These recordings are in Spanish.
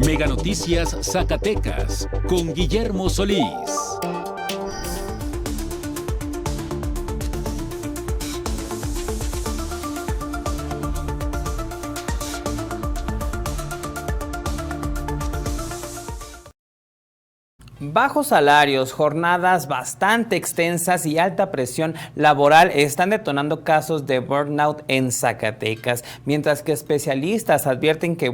Mega Noticias Zacatecas con Guillermo Solís. Bajos salarios, jornadas bastante extensas y alta presión laboral están detonando casos de burnout en Zacatecas, mientras que especialistas advierten que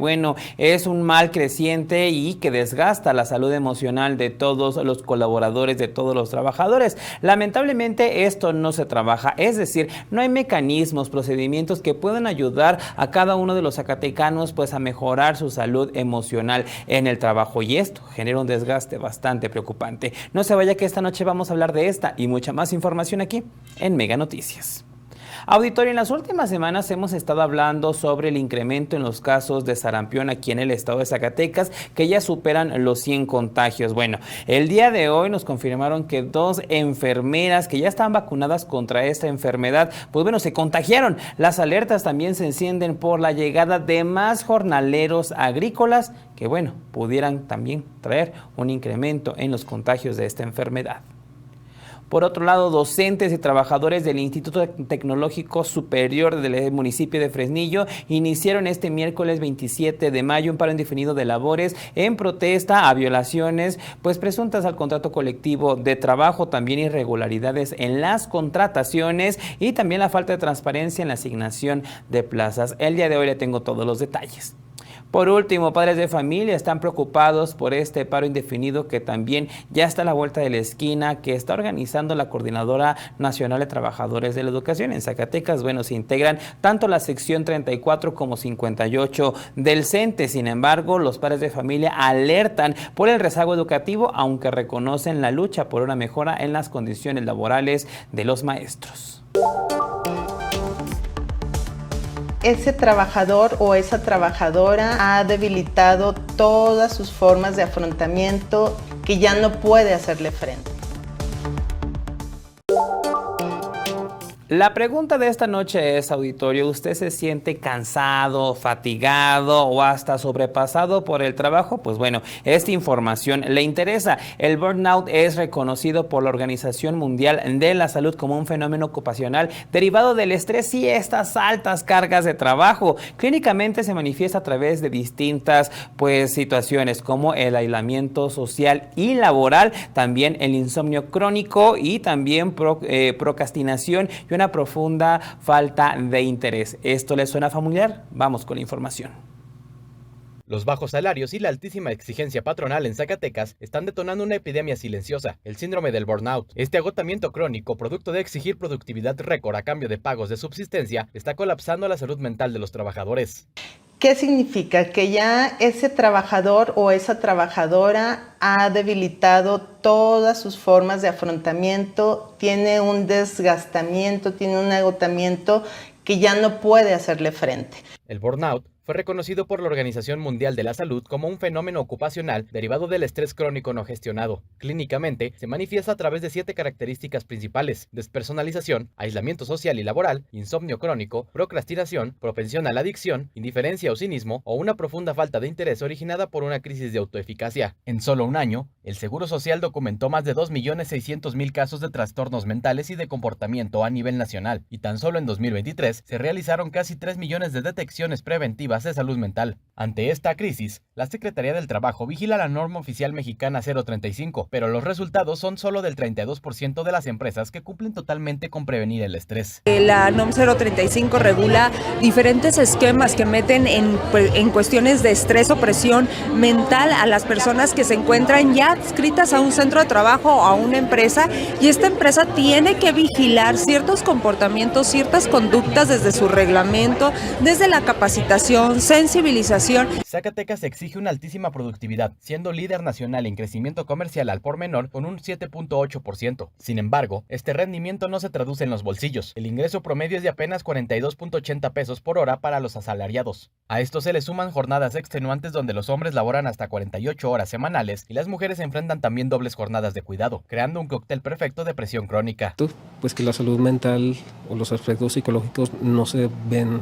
es un mal creciente y que desgasta la salud emocional de todos los colaboradores, de todos los trabajadores. Lamentablemente esto no se trabaja, es decir, no hay mecanismos, procedimientos que puedan ayudar a cada uno de los zacatecanos a mejorar su salud emocional en el trabajo, y esto genera un desgaste bastante preocupante. No se vaya, que esta noche vamos a hablar de esta y mucha más información aquí en Mega Noticias. Auditorio, en las últimas semanas hemos estado hablando sobre el incremento en los casos de sarampión aquí en el estado de Zacatecas, que ya superan los 100 contagios. El día de hoy nos confirmaron que 2 enfermeras que ya estaban vacunadas contra esta enfermedad, se contagiaron. Las alertas también se encienden por la llegada de más jornaleros agrícolas que, pudieran también traer un incremento en los contagios de esta enfermedad. Por otro lado, docentes y trabajadores del Instituto Tecnológico Superior del municipio de Fresnillo iniciaron este miércoles 27 de mayo un paro indefinido de labores en protesta a violaciones presuntas al contrato colectivo de trabajo, también irregularidades en las contrataciones y también la falta de transparencia en la asignación de plazas. El día de hoy le tengo todos los detalles. Por último, padres de familia están preocupados por este paro indefinido que también ya está a la vuelta de la esquina, que está organizando la Coordinadora Nacional de Trabajadores de la Educación. En Zacatecas, se integran tanto la sección 34 como 58 del CENTE. Sin embargo, los padres de familia alertan por el rezago educativo, aunque reconocen la lucha por una mejora en las condiciones laborales de los maestros. Ese trabajador o esa trabajadora ha debilitado todas sus formas de afrontamiento, que ya no puede hacerle frente. La pregunta de esta noche es, auditorio, ¿usted se siente cansado, fatigado o hasta sobrepasado por el trabajo? Esta información le interesa. El burnout es reconocido por la Organización Mundial de la Salud como un fenómeno ocupacional derivado del estrés y estas altas cargas de trabajo. Clínicamente se manifiesta a través de distintas situaciones como el aislamiento social y laboral, también el insomnio crónico y también procrastinación y una profunda falta de interés. ¿Esto le suena familiar? Vamos con la información. Los bajos salarios y la altísima exigencia patronal en Zacatecas están detonando una epidemia silenciosa, el síndrome del burnout. Este agotamiento crónico, producto de exigir productividad récord a cambio de pagos de subsistencia, está colapsando la salud mental de los trabajadores. ¿Qué significa? Que ya ese trabajador o esa trabajadora ha debilitado todas sus formas de afrontamiento, tiene un desgastamiento, tiene un agotamiento que ya no puede hacerle frente. El burnout fue reconocido por la Organización Mundial de la Salud como un fenómeno ocupacional derivado del estrés crónico no gestionado. Clínicamente, se manifiesta a través de 7 características principales: despersonalización, aislamiento social y laboral, insomnio crónico, procrastinación, propensión a la adicción, indiferencia o cinismo, o una profunda falta de interés originada por una crisis de autoeficacia. En solo un año, el Seguro Social documentó más de 2.600.000 casos de trastornos mentales y de comportamiento a nivel nacional, y tan solo en 2023 se realizaron casi 3 millones de detecciones preventivas de salud mental. Ante esta crisis, la Secretaría del Trabajo vigila la norma oficial mexicana 035, pero los resultados son solo del 32% de las empresas que cumplen totalmente con prevenir el estrés. La NOM 035 regula diferentes esquemas que meten en cuestiones de estrés o presión mental a las personas que se encuentran ya adscritas a un centro de trabajo o a una empresa, y esta empresa tiene que vigilar ciertos comportamientos, ciertas conductas desde su reglamento, desde la capacitación, sensibilización. Zacatecas exige una altísima productividad, siendo líder nacional en crecimiento comercial al por menor con un 7.8%. Sin embargo, este rendimiento no se traduce en los bolsillos. El ingreso promedio es de apenas 42.80 pesos por hora para los asalariados. A esto se le suman jornadas extenuantes donde los hombres laboran hasta 48 horas semanales y las mujeres enfrentan también dobles jornadas de cuidado, creando un cóctel perfecto de presión crónica. Pues que la salud mental o los aspectos psicológicos no se ven,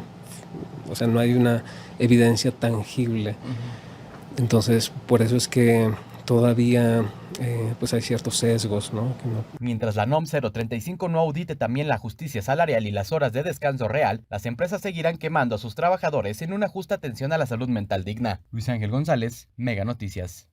no hay una evidencia tangible. Entonces, por eso es que todavía pues hay ciertos sesgos, ¿no? Mientras la NOM 035 no audite también la justicia salarial y las horas de descanso real, las empresas seguirán quemando a sus trabajadores en una justa atención a la salud mental digna. Luis Ángel González, Mega Noticias.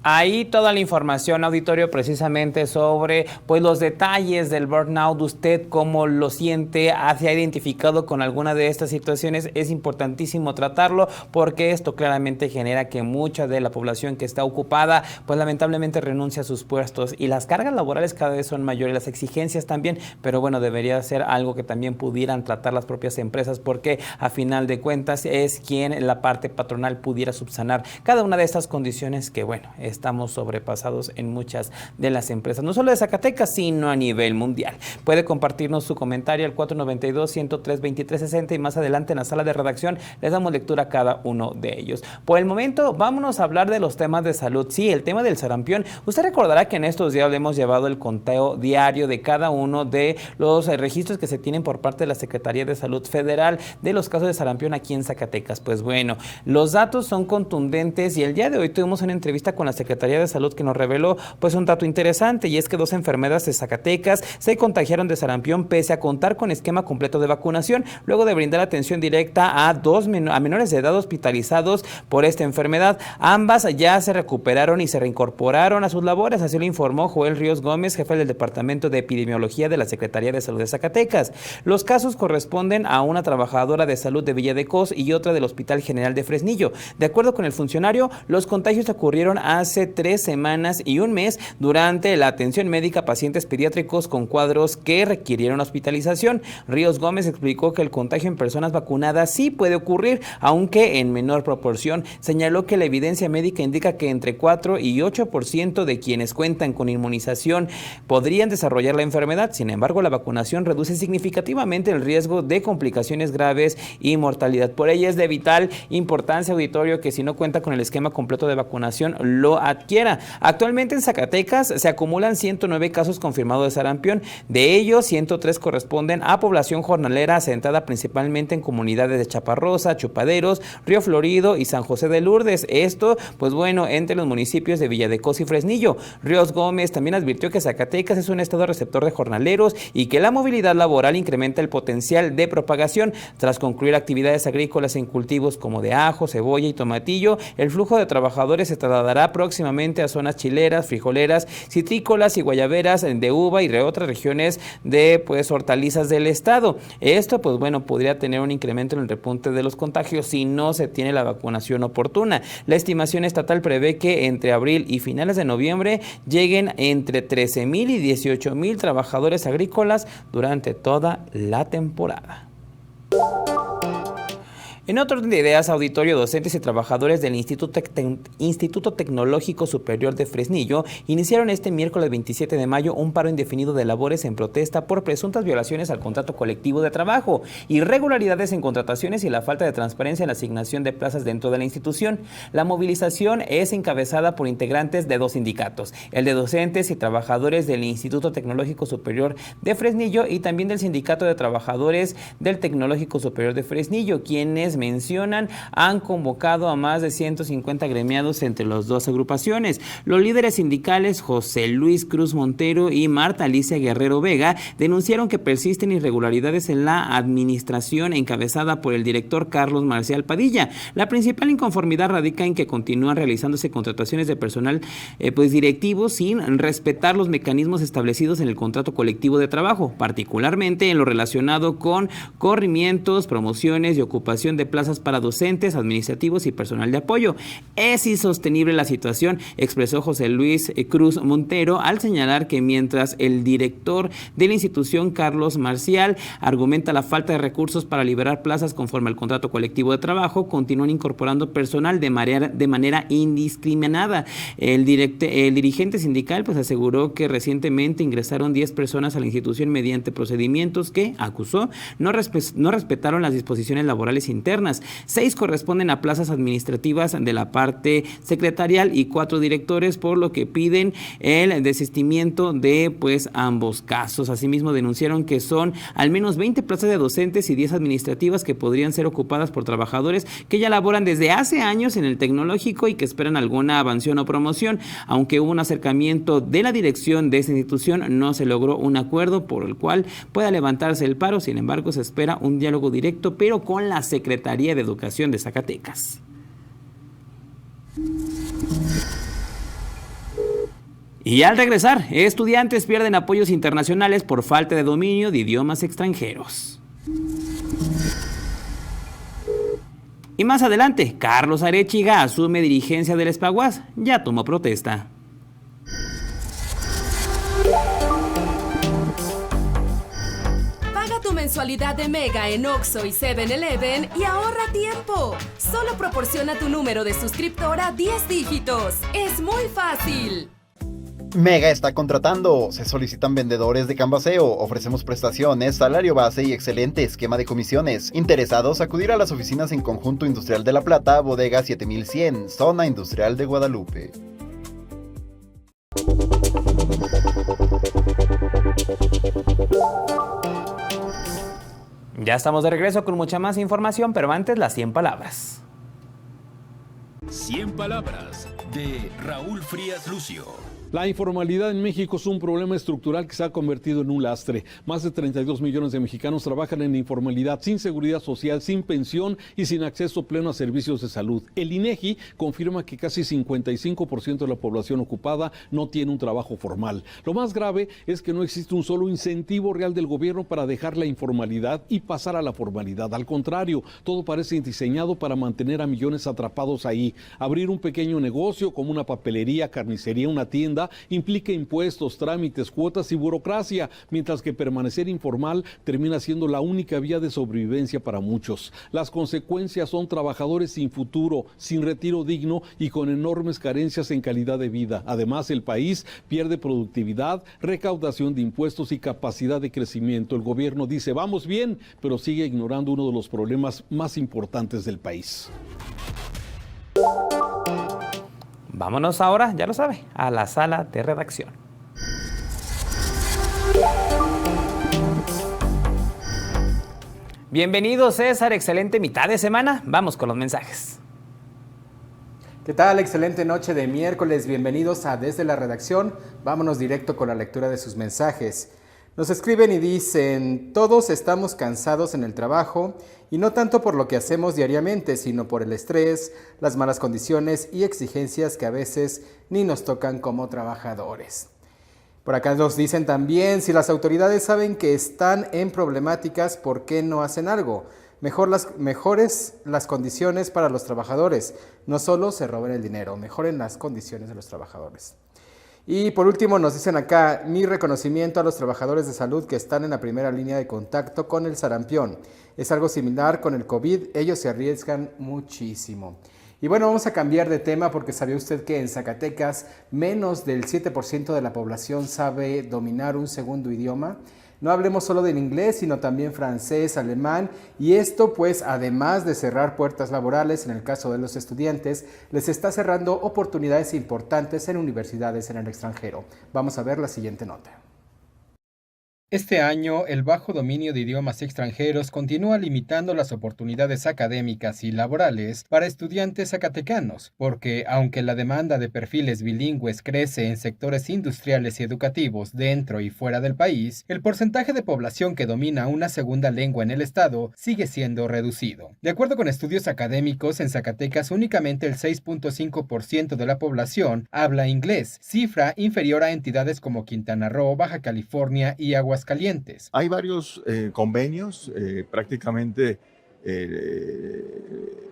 Ahí toda la información, auditorio, precisamente sobre pues los detalles del burnout. Usted cómo lo siente, se ha identificado con alguna de estas situaciones. Es importantísimo tratarlo porque esto claramente genera que mucha de la población que está ocupada pues lamentablemente renuncia a sus puestos y las cargas laborales cada vez son mayores, las exigencias también, pero bueno, debería ser algo que también pudieran tratar las propias empresas porque a final de cuentas es quien la parte patronal pudiera subsanar cada una de estas condiciones que bueno, estamos sobrepasados en muchas de las empresas, no solo de Zacatecas, sino a nivel mundial. Puede compartirnos su comentario al 492-103-2360 y más adelante en la sala de redacción les damos lectura a cada uno de ellos. Por el momento, vámonos a hablar de los temas de salud. Sí, el tema del sarampión. Usted recordará que en estos días le hemos llevado el conteo diario de cada uno de los registros que se tienen por parte de la Secretaría de Salud Federal de los casos de sarampión aquí en Zacatecas. Pues bueno, los datos son contundentes y el día de hoy tuvimos una entrevista con la Secretaría de Salud que nos reveló pues un dato interesante y es que 2 enfermeras de Zacatecas se contagiaron de sarampión pese a contar con esquema completo de vacunación luego de brindar atención directa a menores de edad hospitalizados por esta enfermedad. Ambas ya se recuperaron y se reincorporaron a sus labores, así lo informó Joel Ríos Gómez, jefe del Departamento de Epidemiología de la Secretaría de Salud de Zacatecas. Los casos corresponden a una trabajadora de salud de Villa de Cos y otra del Hospital General de Fresnillo. De acuerdo con el funcionario, los contagios ocurrieron hace 3 semanas y un mes durante la atención médica a pacientes pediátricos con cuadros que requirieron hospitalización. Ríos Gómez explicó que el contagio en personas vacunadas sí puede ocurrir, aunque en menor proporción. Señaló que la evidencia médica indica que entre 4 y 8% de quienes cuentan con inmunización podrían desarrollar la enfermedad. Sin embargo, la vacunación reduce significativamente el riesgo de complicaciones graves y mortalidad. Por ello es de vital importancia, auditorio, que si no cuenta con el esquema completo de vacunación, lo adquiera. Actualmente en Zacatecas se acumulan 109 casos confirmados de sarampión. De ellos, 103 corresponden a población jornalera asentada principalmente en comunidades de Chaparrosa, Chupaderos, Río Florido y San José de Lourdes. Esto, pues bueno, entre los municipios de Villa de Cos y Fresnillo. Ríos Gómez también advirtió que Zacatecas es un estado receptor de jornaleros y que la movilidad laboral incrementa el potencial de propagación. Tras concluir actividades agrícolas en cultivos como de ajo, cebolla y tomatillo, el flujo de trabajadores se trasladará próximamente a zonas chileras, frijoleras, citrícolas y guayaberas de uva y de otras regiones de pues hortalizas del estado. Esto pues bueno podría tener un incremento en el repunte de los contagios si no se tiene la vacunación oportuna. La estimación estatal prevé que entre abril y finales de noviembre lleguen entre 13,000 y 18,000 trabajadores agrícolas durante toda la temporada. En otro orden de ideas, auditorio, docentes y trabajadores del Instituto Tecnológico Superior de Fresnillo iniciaron este miércoles 27 de mayo un paro indefinido de labores en protesta por presuntas violaciones al contrato colectivo de trabajo, irregularidades en contrataciones y la falta de transparencia en la asignación de plazas dentro de la institución. La movilización es encabezada por integrantes de 2 sindicatos, el de docentes y trabajadores del Instituto Tecnológico Superior de Fresnillo y también del Sindicato de Trabajadores del Tecnológico Superior de Fresnillo, quienes mencionan han convocado a más de 150 gremiados entre las 2 agrupaciones. Los líderes sindicales José Luis Cruz Montero y Marta Alicia Guerrero Vega denunciaron que persisten irregularidades en la administración encabezada por el director Carlos Marcial Padilla. La principal inconformidad radica en que continúan realizándose contrataciones de personal pues directivo sin respetar los mecanismos establecidos en el contrato colectivo de trabajo, particularmente en lo relacionado con corrimientos, promociones y ocupación de plazas para docentes, administrativos y personal de apoyo. Es insostenible la situación, expresó José Luis Cruz Montero al señalar que mientras el director de la institución, Carlos Marcial, argumenta la falta de recursos para liberar plazas conforme al contrato colectivo de trabajo, continúan incorporando personal de manera indiscriminada. El dirigente sindical pues aseguró que recientemente ingresaron 10 personas a la institución mediante procedimientos que, acusó, no respetaron las disposiciones laborales internas internas. 6 corresponden a plazas administrativas de la parte secretarial y 4 directores, por lo que piden el desistimiento de ambos casos. Asimismo, denunciaron que son al menos 20 plazas de docentes y 10 administrativas que podrían ser ocupadas por trabajadores que ya laboran desde hace años en el tecnológico y que esperan alguna avanción o promoción. Aunque hubo un acercamiento de la dirección de esta institución, no se logró un acuerdo por el cual pueda levantarse el paro. Sin embargo, se espera un diálogo directo, pero con la Secretaría de Educación de Zacatecas. Y al regresar, estudiantes pierden apoyos internacionales por falta de dominio de idiomas extranjeros. Y más adelante, Carlos Arechiga asume dirigencia del Espaguas, ya tomó protesta. Paga tu mensualidad de Mega en Oxxo y 7-Eleven y ahorra tiempo. Solo proporciona tu número de suscriptora 10 dígitos. Es muy fácil. Mega está contratando. Se solicitan vendedores de Canvaseo. Ofrecemos prestaciones, salario base y excelente esquema de comisiones. Interesados, acudir a las oficinas en Conjunto Industrial de La Plata, Bodega 7100, Zona Industrial de Guadalupe. Ya estamos de regreso con mucha más información, pero antes las 100 palabras. 100 palabras de Raúl Frías Lucio. La informalidad en México es un problema estructural que se ha convertido en un lastre. Más de 32 millones de mexicanos trabajan en informalidad, sin seguridad social, sin pensión y sin acceso pleno a servicios de salud. El INEGI confirma que casi 55% de la población ocupada no tiene un trabajo formal. Lo más grave es que no existe un solo incentivo real del gobierno para dejar la informalidad y pasar a la formalidad. Al contrario, todo parece diseñado para mantener a millones atrapados ahí. Abrir un pequeño negocio como una papelería, carnicería, una tienda, implica impuestos, trámites, cuotas y burocracia, mientras que permanecer informal termina siendo la única vía de sobrevivencia para muchos. Las consecuencias son trabajadores sin futuro, sin retiro digno y con enormes carencias en calidad de vida. Además, el país pierde productividad, recaudación de impuestos y capacidad de crecimiento. El gobierno dice vamos bien, pero sigue ignorando uno de los problemas más importantes del país. Vámonos ahora, ya lo sabe, a la sala de redacción. Bienvenido, César, excelente mitad de semana. Vamos con los mensajes. ¿Qué tal? Excelente noche de miércoles. Bienvenidos a Desde la Redacción. Vámonos directo con la lectura de sus mensajes. Nos escriben y dicen: todos estamos cansados en el trabajo y no tanto por lo que hacemos diariamente, sino por el estrés, las malas condiciones y exigencias que a veces ni nos tocan como trabajadores. Por acá nos dicen también: si las autoridades saben que están en problemáticas, ¿por qué no hacen algo? Mejores las condiciones para los trabajadores, no solo se roben el dinero, mejoren las condiciones de los trabajadores. Y por último nos dicen acá: mi reconocimiento a los trabajadores de salud que están en la primera línea de contacto con el sarampión. Es algo similar con el COVID, ellos se arriesgan muchísimo. Y bueno, vamos a cambiar de tema porque ¿sabía usted que en Zacatecas menos del 7% de la población sabe dominar un segundo idioma? No hablemos solo del inglés, sino también francés, alemán, y esto pues además de cerrar puertas laborales en el caso de los estudiantes, les está cerrando oportunidades importantes en universidades en el extranjero. Vamos a ver la siguiente nota. Este año, el bajo dominio de idiomas extranjeros continúa limitando las oportunidades académicas y laborales para estudiantes zacatecanos, porque aunque la demanda de perfiles bilingües crece en sectores industriales y educativos dentro y fuera del país, el porcentaje de población que domina una segunda lengua en el estado sigue siendo reducido. De acuerdo con estudios académicos, en Zacatecas únicamente el 6.5% de la población habla inglés, cifra inferior a entidades como Quintana Roo, Baja California y Aguascalientes. Hay varios convenios, prácticamente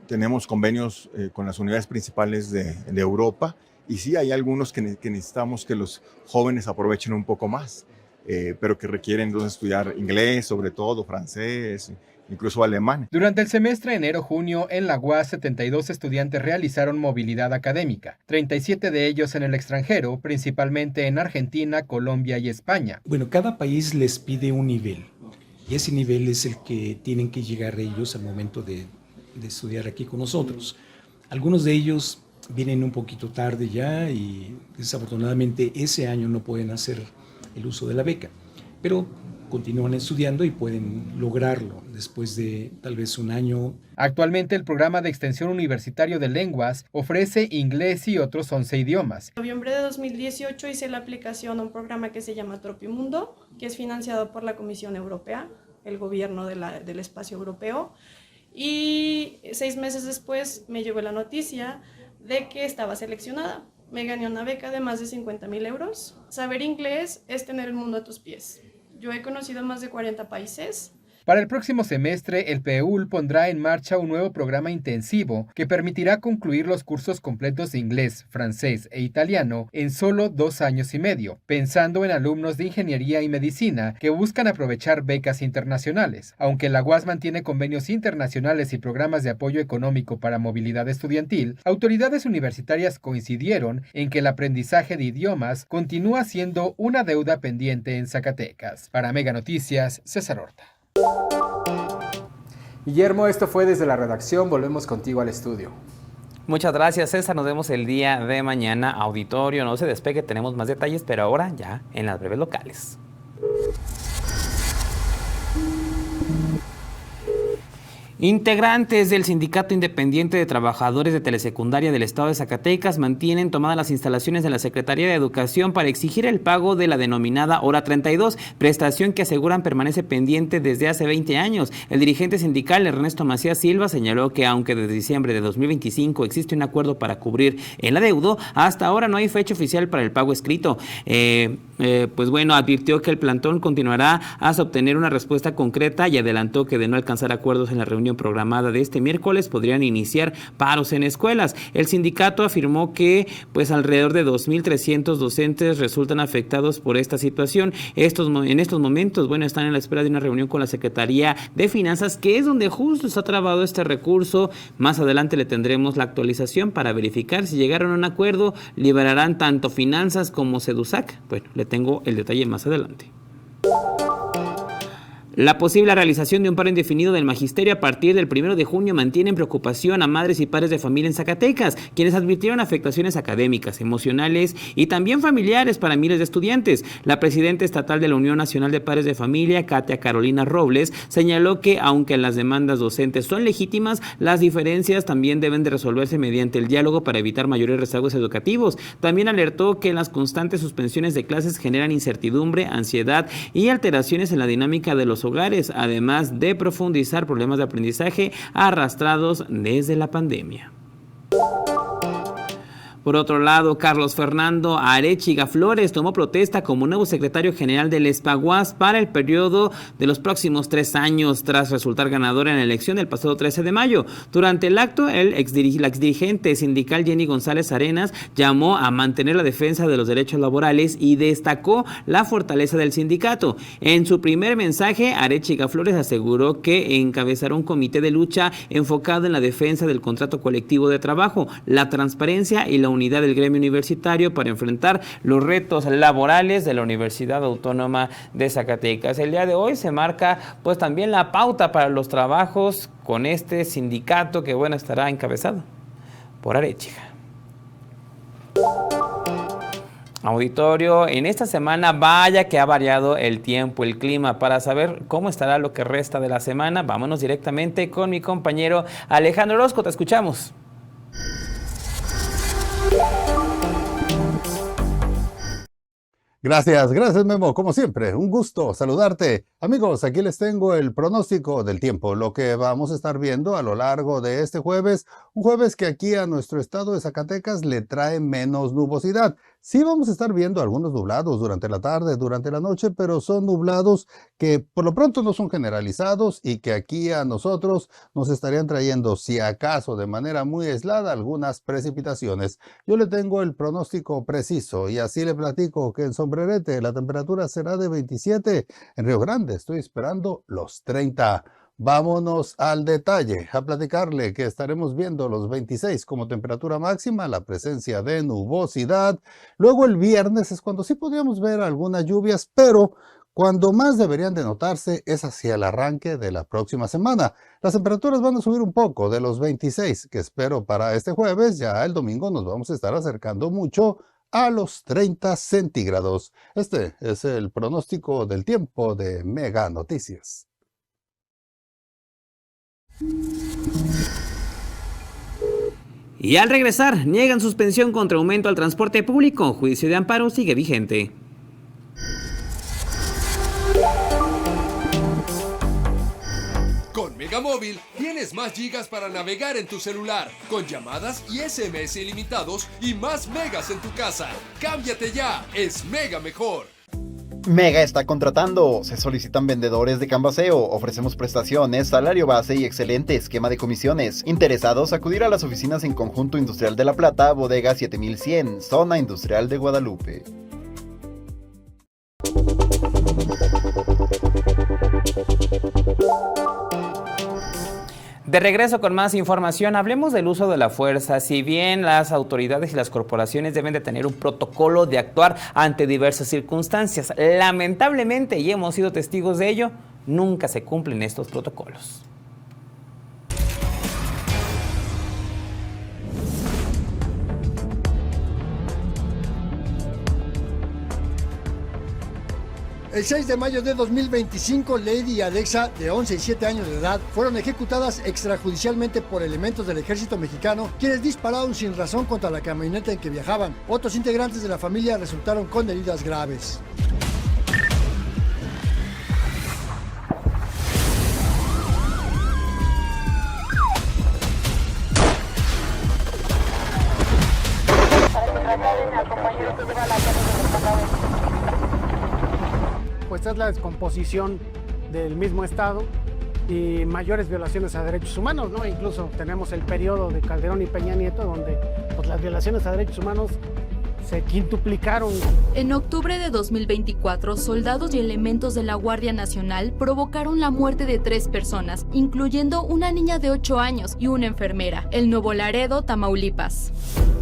tenemos convenios con las unidades principales de Europa, y sí hay algunos que necesitamos que los jóvenes aprovechen un poco más, pero que requieren entonces estudiar inglés, sobre todo francés, incluso alemán. Durante el semestre enero-junio en la UAS, 72 estudiantes realizaron movilidad académica, 37 de ellos en el extranjero, principalmente en Argentina, Colombia y España. Bueno, cada país les pide un nivel y ese nivel es el que tienen que llegar ellos al momento de de estudiar aquí con nosotros. Algunos de ellos vienen un poquito tarde ya y desafortunadamente ese año no pueden hacer el uso de la beca, pero continúan estudiando y pueden lograrlo después de tal vez un año. Actualmente el programa de extensión universitario de lenguas ofrece inglés y otros 11 idiomas. En noviembre de 2018 hice la aplicación a un programa que se llama Tropimundo, que es financiado por la Comisión Europea, el gobierno del espacio europeo, y 6 meses después me llegó la noticia de que estaba seleccionada. Me gané una beca de más de 50,000 euros. Saber inglés es tener el mundo a tus pies. Yo he conocido más de 40 países. Para el próximo semestre, el PEUL pondrá en marcha un nuevo programa intensivo que permitirá concluir los cursos completos de inglés, francés e italiano en solo 2 años y medio, pensando en alumnos de ingeniería y medicina que buscan aprovechar becas internacionales. Aunque la UAS mantiene convenios internacionales y programas de apoyo económico para movilidad estudiantil, autoridades universitarias coincidieron en que el aprendizaje de idiomas continúa siendo una deuda pendiente en Zacatecas. Para Mega Noticias, César Horta. Guillermo, esto fue desde la redacción. Volvemos contigo al estudio. Muchas gracias, César. Nos vemos el día de mañana. Auditorio, no se despegue, tenemos más detalles, pero ahora ya en las breves locales. Integrantes del Sindicato Independiente de Trabajadores de Telesecundaria del Estado de Zacatecas mantienen tomadas las instalaciones de la Secretaría de Educación para exigir el pago de la denominada Hora 32, prestación que aseguran permanece pendiente desde hace 20 años. El dirigente sindical Ernesto Macías Silva señaló que aunque desde diciembre de 2025 existe un acuerdo para cubrir el adeudo, hasta ahora no hay fecha oficial para el pago escrito. Pues bueno, advirtió que el plantón continuará hasta obtener una respuesta concreta y adelantó que de no alcanzar acuerdos en la reunión programada de este miércoles podrían iniciar paros en escuelas. El sindicato afirmó que pues alrededor de 2,300 docentes resultan afectados por esta situación. En estos momentos, bueno, están en la espera de una reunión con la Secretaría de Finanzas, que es donde justo está trabado este recurso. Más adelante le tendremos la actualización para verificar si llegaron a un acuerdo. Liberarán tanto Finanzas como Sedusac. Bueno, le tengo el detalle más adelante. La posible realización de un paro indefinido del magisterio a partir del 1 de junio mantiene en preocupación a madres y padres de familia en Zacatecas, quienes advirtieron afectaciones académicas, emocionales y también familiares para miles de estudiantes. La presidenta estatal de la Unión Nacional de Padres de Familia, Katia Carolina Robles, señaló que aunque las demandas docentes son legítimas, las diferencias también deben de resolverse mediante el diálogo para evitar mayores rezagos educativos. También alertó que las constantes suspensiones de clases generan incertidumbre, ansiedad y alteraciones en la dinámica de los hogares, además de profundizar problemas de aprendizaje arrastrados desde la pandemia. Por otro lado, Carlos Fernando Arechiga Flores tomó protesta como nuevo secretario general del ESPAGUAS para el periodo de los próximos 3 años, tras resultar ganador en la elección del pasado 13 de mayo. Durante el acto, la exdirigente sindical Jenny González Arenas llamó a mantener la defensa de los derechos laborales y destacó la fortaleza del sindicato. En su primer mensaje, Arechiga Flores aseguró que encabezará un comité de lucha enfocado en la defensa del contrato colectivo de trabajo, la transparencia y la unidad del gremio universitario para enfrentar los retos laborales de la Universidad Autónoma de Zacatecas. El día de hoy se marca pues también la pauta para los trabajos con este sindicato que bueno estará encabezado por Arechiga. Auditorio, en esta semana vaya que ha variado el tiempo, el clima. Para saber cómo estará lo que resta de la semana, vámonos directamente con mi compañero Alejandro Orozco. Te escuchamos. Gracias Memo, como siempre, un gusto saludarte. Amigos, aquí les tengo el pronóstico del tiempo, lo que vamos a estar viendo a lo largo de este jueves, un jueves que aquí a nuestro estado de Zacatecas le trae menos nubosidad. Sí vamos a estar viendo algunos nublados durante la tarde, durante la noche, pero son nublados que por lo pronto no son generalizados y que aquí a nosotros nos estarían trayendo, si acaso de manera muy aislada, algunas precipitaciones. Yo le tengo el pronóstico preciso y así le platico que en Sombrerete la temperatura será de 27, en Río Grande estoy esperando los 30. Vámonos al detalle, a platicarle que estaremos viendo los 26 como temperatura máxima, la presencia de nubosidad. Luego el viernes es cuando sí podríamos ver algunas lluvias, pero Cuando más deberían de notarse es hacia el arranque de la próxima semana. Las temperaturas van a subir un poco de los 26 que espero para este jueves. Ya el domingo nos vamos a estar acercando mucho a los 30 centígrados. Este es el pronóstico del tiempo de Mega Noticias. Y al regresar, niegan suspensión contra aumento al transporte público. Juicio de amparo sigue vigente. Con Megamóvil tienes más gigas para navegar en tu celular, con llamadas y SMS ilimitados y más megas en tu casa. ¡Cámbiate ya! ¡Es Mega mejor! Mega está contratando. Se solicitan vendedores de Canvaseo. Ofrecemos prestaciones, salario base y excelente esquema de comisiones. Interesados, acudir a las oficinas en Conjunto Industrial de La Plata, Bodega 7100, Zona Industrial de Guadalupe. De regreso con más información, hablemos del uso de la fuerza. Si bien las autoridades y las corporaciones deben de tener un protocolo de actuar ante diversas circunstancias, lamentablemente, y hemos sido testigos de ello, nunca se cumplen estos protocolos. El 6 de mayo de 2025, Lady y Alexa, de 11 y 7 años de edad, fueron ejecutadas extrajudicialmente por elementos del ejército mexicano, quienes dispararon sin razón contra la camioneta en que viajaban. Otros integrantes de la familia resultaron con heridas graves. Pues es la descomposición del mismo Estado y mayores violaciones a derechos humanos, ¿no? Incluso tenemos el periodo de Calderón y Peña Nieto, donde pues, las violaciones a derechos humanos se quintuplicaron. En octubre de 2024, soldados y elementos de la Guardia Nacional provocaron la muerte de 3 personas, incluyendo una niña de 8 años y una enfermera, en Nuevo Laredo, Tamaulipas.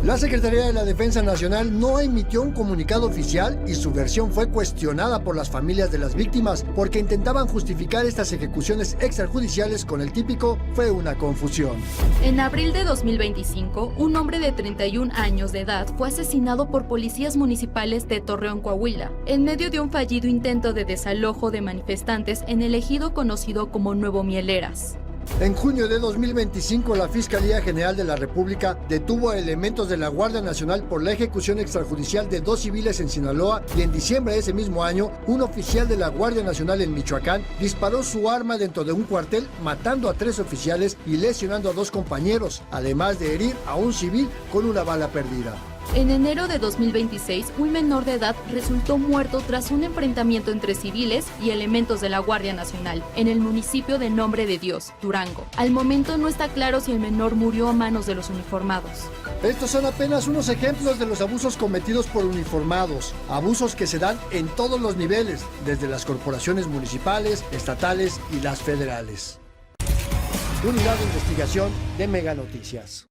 La Secretaría de la Defensa Nacional no emitió un comunicado oficial y su versión fue cuestionada por las familias de las víctimas porque intentaban justificar estas ejecuciones extrajudiciales con el típico "fue una confusión". En abril de 2025, un hombre de 31 años de edad fue asesinado por policías municipales de Torreón, Coahuila, en medio de un fallido intento de desalojo de manifestantes en el ejido conocido como Nuevo Mieleras. En junio de 2025, la Fiscalía General de la República detuvo a elementos de la Guardia Nacional por la ejecución extrajudicial de 2 civiles en Sinaloa y en diciembre de ese mismo año, un oficial de la Guardia Nacional en Michoacán disparó su arma dentro de un cuartel, matando a 3 oficiales y lesionando a 2 compañeros, además de herir a un civil con una bala perdida. En enero de 2026, un menor de edad resultó muerto tras un enfrentamiento entre civiles y elementos de la Guardia Nacional en el municipio de Nombre de Dios, Durango. Al momento no está claro si el menor murió a manos de los uniformados. Estos son apenas unos ejemplos de los abusos cometidos por uniformados, abusos que se dan en todos los niveles, desde las corporaciones municipales, estatales y las federales. Unidad de Investigación de Mega Noticias.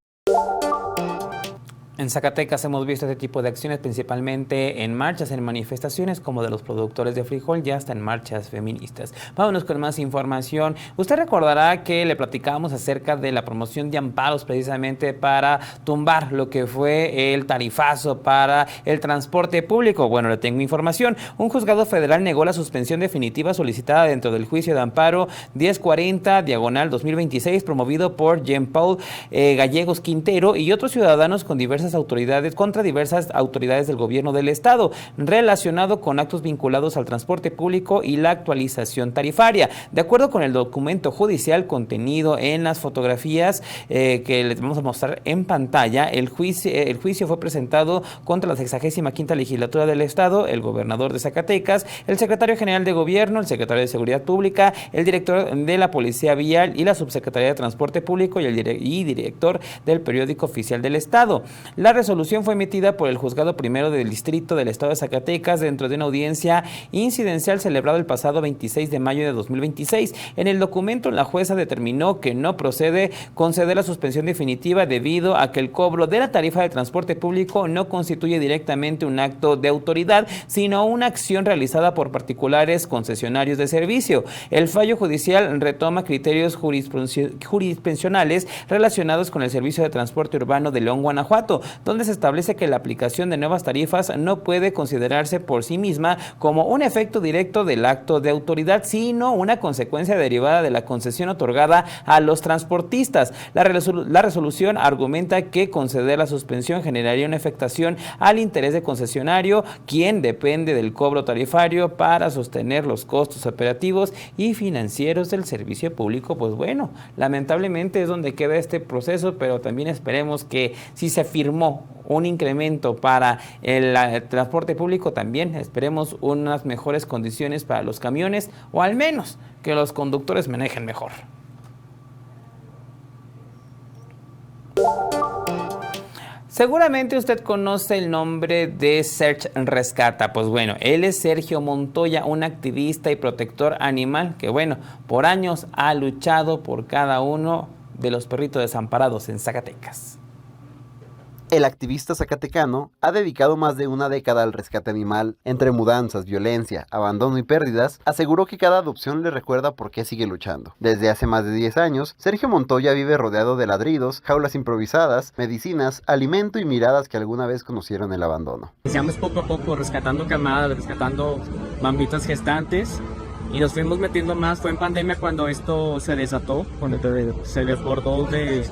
En Zacatecas hemos visto este tipo de acciones principalmente en marchas, en manifestaciones como de los productores de frijol, ya hasta en marchas feministas. Vámonos con más información. Usted recordará que le platicábamos acerca de la promoción de amparos precisamente para tumbar lo que fue el tarifazo para el transporte público. Bueno, le tengo información. Un juzgado federal negó la suspensión definitiva solicitada dentro del juicio de amparo 1040/2026 promovido por Jean-Paul Gallegos Quintero y otros ciudadanos con diversas autoridades contra diversas autoridades del gobierno del estado relacionado con actos vinculados al transporte público y la actualización tarifaria. De acuerdo con el documento judicial contenido en las fotografías que les vamos a mostrar en pantalla, el juicio fue presentado contra la 65ª legislatura del estado, el gobernador de Zacatecas, el secretario general de gobierno, el secretario de Seguridad Pública, el director de la Policía Vial y la subsecretaría de Transporte Público y director del periódico oficial del estado. La resolución fue emitida por el Juzgado Primero del Distrito del Estado de Zacatecas dentro de una audiencia incidencial celebrada el pasado 26 de mayo de 2026. En el documento, la jueza determinó que no procede conceder la suspensión definitiva debido a que el cobro de la tarifa de transporte público no constituye directamente un acto de autoridad, sino una acción realizada por particulares concesionarios de servicio. El fallo judicial retoma criterios jurisprudenciales relacionados con el servicio de transporte urbano de León, Guanajuato, donde se establece que la aplicación de nuevas tarifas no puede considerarse por sí misma como un efecto directo del acto de autoridad, sino una consecuencia derivada de la concesión otorgada a los transportistas. La resolución argumenta que conceder la suspensión generaría una afectación al interés del concesionario, quien depende del cobro tarifario para sostener los costos operativos y financieros del servicio público. Pues bueno, lamentablemente es donde queda este proceso, pero también esperemos que si se firmó un incremento para el transporte público, también esperemos unas mejores condiciones para los camiones, o al menos que los conductores manejen mejor. Seguramente usted conoce el nombre de Search Rescata. Pues bueno, él es Sergio Montoya, un activista y protector animal que, bueno, por años ha luchado por cada uno de los perritos desamparados en Zacatecas. El activista zacatecano ha dedicado más de una década al rescate animal. Entre mudanzas, violencia, abandono y pérdidas, aseguró que cada adopción le recuerda por qué sigue luchando. Desde hace más de 10 años, Sergio Montoya vive rodeado de ladridos, jaulas improvisadas, medicinas, alimento y miradas que alguna vez conocieron el abandono. Iniciamos poco a poco rescatando camadas, rescatando mambitas gestantes, y nos fuimos metiendo más. Fue en pandemia cuando esto se desató, cuando se desbordó de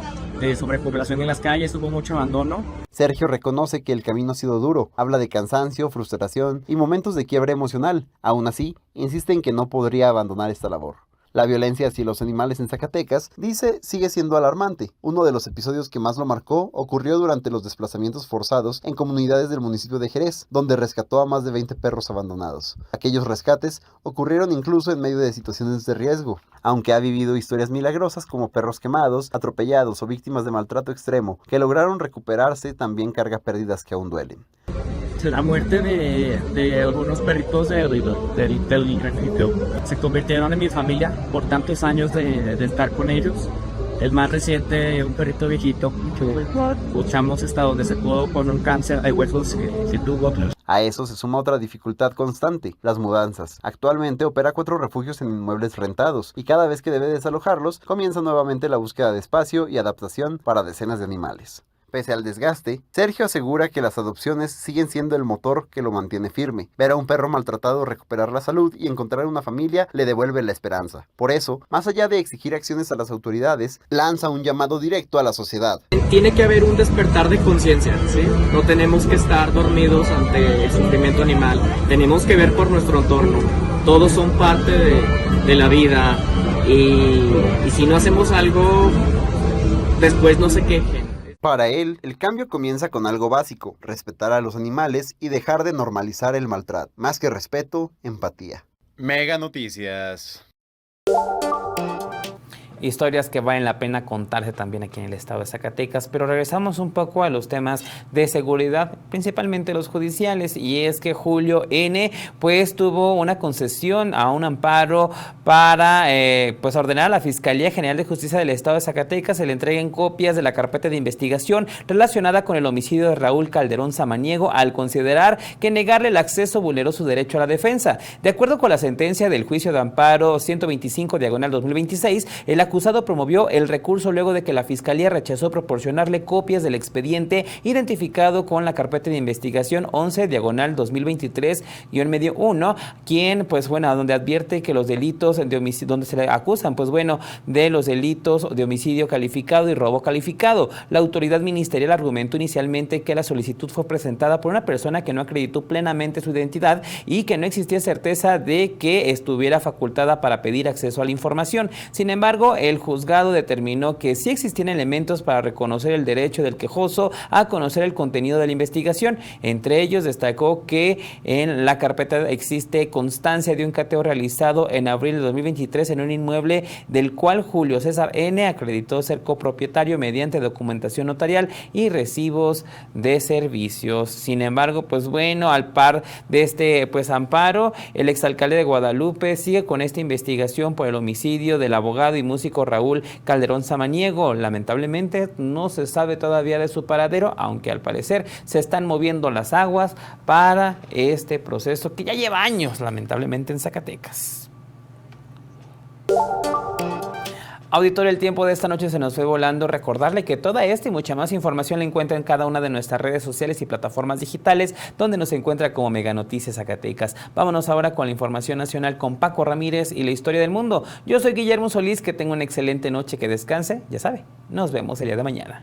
sobrepoblación en las calles, hubo mucho abandono. Sergio reconoce que el camino ha sido duro, habla de cansancio, frustración y momentos de quiebre emocional. Aún así, insiste en que no podría abandonar esta labor. La violencia hacia los animales en Zacatecas, dice, sigue siendo alarmante. Uno de los episodios que más lo marcó ocurrió durante los desplazamientos forzados en comunidades del municipio de Jerez, donde rescató a más de 20 perros abandonados. Aquellos rescates ocurrieron incluso en medio de situaciones de riesgo, aunque ha vivido historias milagrosas como perros quemados, atropellados o víctimas de maltrato extremo, que lograron recuperarse, también carga pérdidas que aún duelen. La muerte de algunos perritos del granito se convirtieron en mi familia por tantos años de estar con ellos. El más reciente, un perrito viejito que luchamos hasta donde se pudo con un cáncer de huesos que tuvo. A eso se suma otra dificultad constante, las mudanzas. Actualmente opera 4 refugios en inmuebles rentados y cada vez que debe desalojarlos, comienza nuevamente la búsqueda de espacio y adaptación para decenas de animales. Pese al desgaste, Sergio asegura que las adopciones siguen siendo el motor que lo mantiene firme. Ver a un perro maltratado recuperar la salud y encontrar una familia le devuelve la esperanza. Por eso, más allá de exigir acciones a las autoridades, lanza un llamado directo a la sociedad. Tiene que haber un despertar de conciencia, ¿sí? No tenemos que estar dormidos ante el sufrimiento animal. Tenemos que ver por nuestro entorno. Todos son parte de la vida y si no hacemos algo, después no se quejen. Para él, el cambio comienza con algo básico, respetar a los animales y dejar de normalizar el maltrato. Más que respeto, empatía. Mega Noticias. Historias que valen la pena contarse también aquí en el estado de Zacatecas, pero regresamos un poco a los temas de seguridad, principalmente los judiciales, y es que Julio N. pues tuvo una concesión a un amparo para pues ordenar a la Fiscalía General de Justicia del estado de Zacatecas se le entreguen copias de la carpeta de investigación relacionada con el homicidio de Raúl Calderón Samaniego, al considerar que negarle el acceso vulneró su derecho a la defensa. De acuerdo con la sentencia del juicio de amparo 125/2026, el acusado promovió el recurso luego de que la Fiscalía rechazó proporcionarle copias del expediente identificado con la carpeta de investigación 11/2023-1, quien, pues bueno, donde advierte que los delitos de homicidio, donde se le acusan, pues bueno, de los delitos de homicidio calificado y robo calificado. La autoridad ministerial argumentó inicialmente que la solicitud fue presentada por una persona que no acreditó plenamente su identidad y que no existía certeza de que estuviera facultada para pedir acceso a la información. Sin embargo, el juzgado determinó que sí existían elementos para reconocer el derecho del quejoso a conocer el contenido de la investigación. Entre ellos destacó que en la carpeta existe constancia de un cateo realizado en abril de 2023 en un inmueble del cual Julio César N. acreditó ser copropietario mediante documentación notarial y recibos de servicios. Sin embargo, pues bueno, al par de este amparo, el exalcalde de Guadalupe sigue con esta investigación por el homicidio del abogado y músico Raúl Calderón Samaniego. Lamentablemente no se sabe todavía de su paradero, aunque al parecer se están moviendo las aguas para este proceso que ya lleva años, lamentablemente, en Zacatecas. Auditorio, el tiempo de esta noche se nos fue volando. Recordarle que toda esta y mucha más información la encuentra en cada una de nuestras redes sociales y plataformas digitales, donde nos encuentra como Mega Noticias Zacatecas. Vámonos ahora con la información nacional con Paco Ramírez y la historia del mundo. Yo soy Guillermo Solís, que tenga una excelente noche, que descanse. Ya sabe, nos vemos el día de mañana.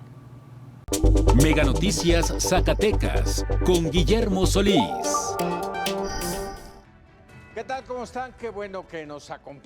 Mega Noticias Zacatecas con Guillermo Solís. ¿Qué tal? ¿Cómo están? Qué bueno que nos acompañan.